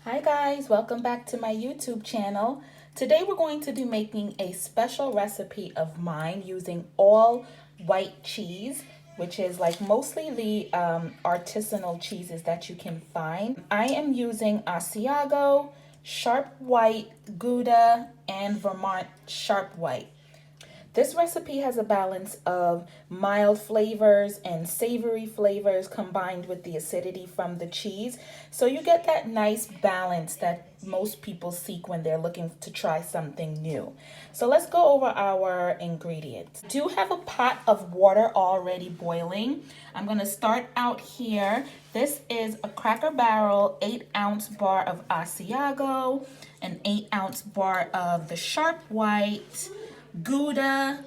Hi guys, welcome back to my YouTube channel. Today we're going to be making a special recipe of mine using all white cheese, which is like mostly the artisanal cheeses that you can find. I am using Asiago, sharp white, Gouda, and Vermont sharp white. This recipe has a balance of mild flavors and savory flavors combined with the acidity from the cheese. So you get that nice balance that most people seek when they're looking to try something new. So let's go over our ingredients. I do have a pot of water already boiling. I'm going to start out here. This is a Cracker Barrel 8-ounce bar of Asiago, an 8-ounce bar of the sharp white, Gouda,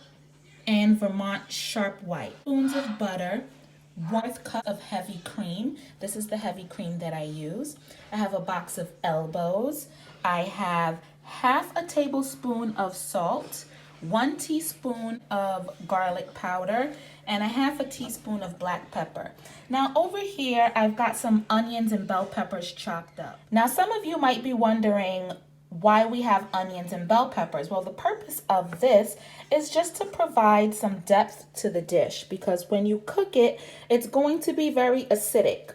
and Vermont sharp white. Spoons of butter, 1/4 cup of heavy cream. This is the heavy cream that I use. I have a box of elbows. I have half a tablespoon of salt, 1 teaspoon of garlic powder, and a half a teaspoon of black pepper. Now over here, I've got some onions and bell peppers chopped up. Now some of you might be wondering why we have onions and bell peppers. Well, the purpose of this is just to provide some depth to the dish, because when you cook it, it's going to be very acidic.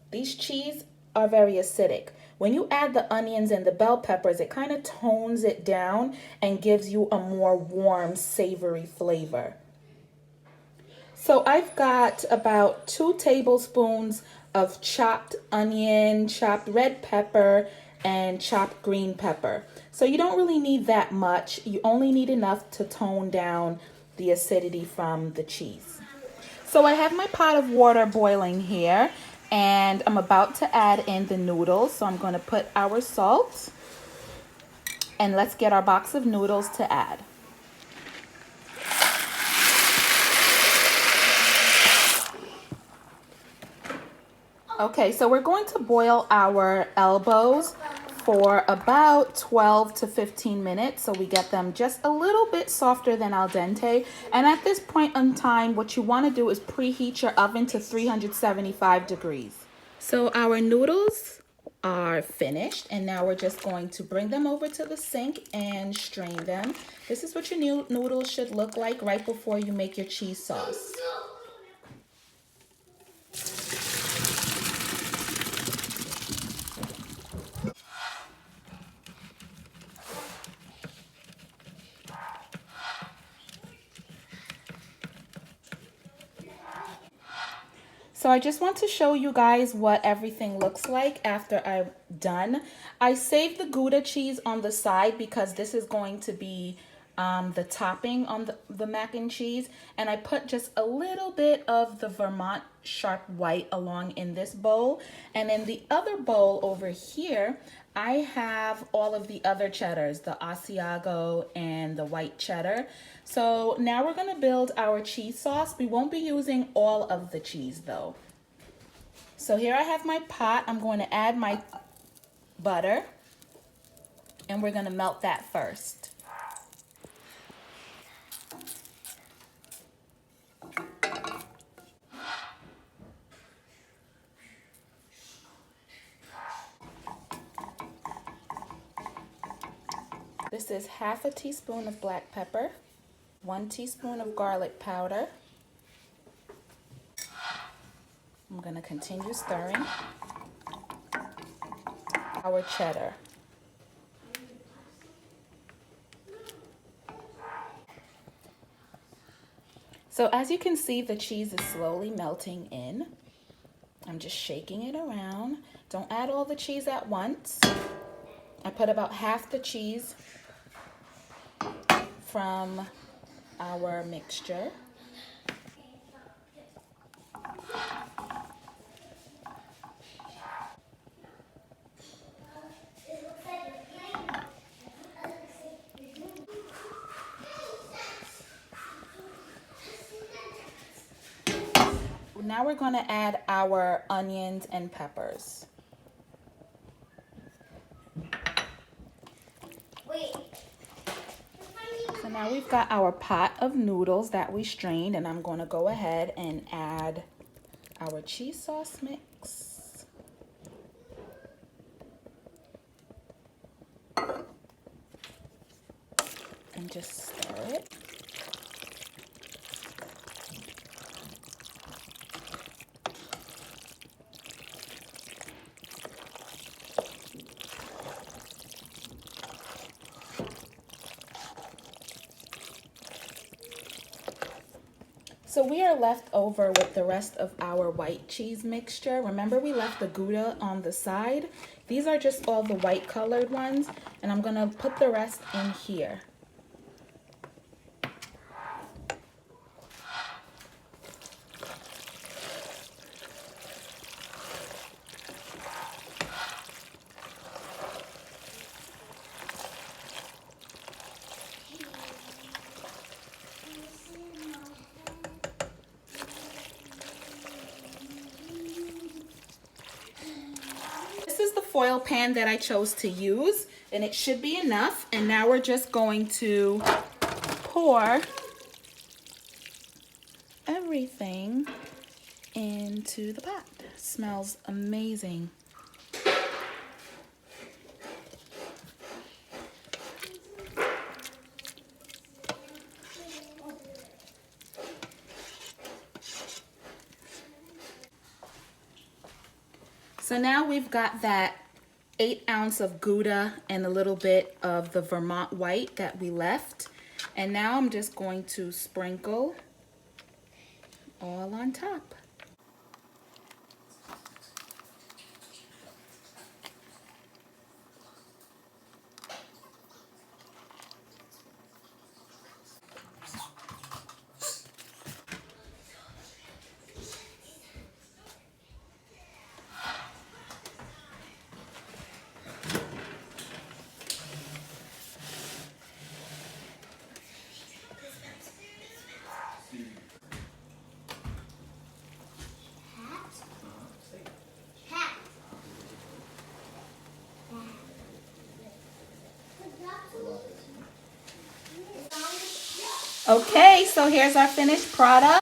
These cheese are very acidic. When you add the onions and the bell peppers, it kind of tones it down and gives you a more warm, savory flavor. So I've got about 2 tablespoons of chopped onion, chopped red pepper, and chopped green pepper. So you don't really need that much. You only need enough to tone down the acidity from the cheese. So I have my pot of water boiling here, and I'm about to add in the noodles. So I'm going to put our salt, and let's get our box of noodles to add. Okay, so we're going to boil our elbows for about 12 to 15 minutes, so we get them just a little bit softer than al dente. And at this point in time, what you want to do is preheat your oven to 375 degrees. So our noodles are finished, and now we're just going to bring them over to the sink and strain them. This is what your noodles should look like right before you make your cheese sauce. So I just want to show you guys what everything looks like after I'm done. I saved the Gouda cheese on the side because this is going to be the topping on the mac and cheese. And I put just a little bit of the Vermont sharp white along in this bowl. And in the other bowl over here, I have all of the other cheddars, the Asiago and the white cheddar. So now we're going to build our cheese sauce. We won't be using all of the cheese though. So here I have my pot. I'm going to add my butter, and we're going to melt that first. This is half a teaspoon of black pepper, 1 teaspoon of garlic powder. I'm going to continue stirring. Our cheddar. So as you can see, the cheese is slowly melting in. I'm just shaking it around. Don't add all the cheese at once. I put about half the cheese from our mixture. Now we're going to add our onions and peppers. So now we've got our pot of noodles that we strained, and I'm going to go ahead and add our cheese sauce mix. just stir it. So we are left over with the rest of our white cheese mixture. Remember, we left the Gouda on the side. These are just all the white colored ones, and I'm gonna put the rest in here. This is the foil pan that I chose to use, and it should be enough. And now we're just going to pour everything into the pot. Smells amazing. So now we've got that 1/8 ounce of Gouda and a little bit of the Vermont white that we left. And now I'm just going to sprinkle all on top. Okay, so here's our finished product.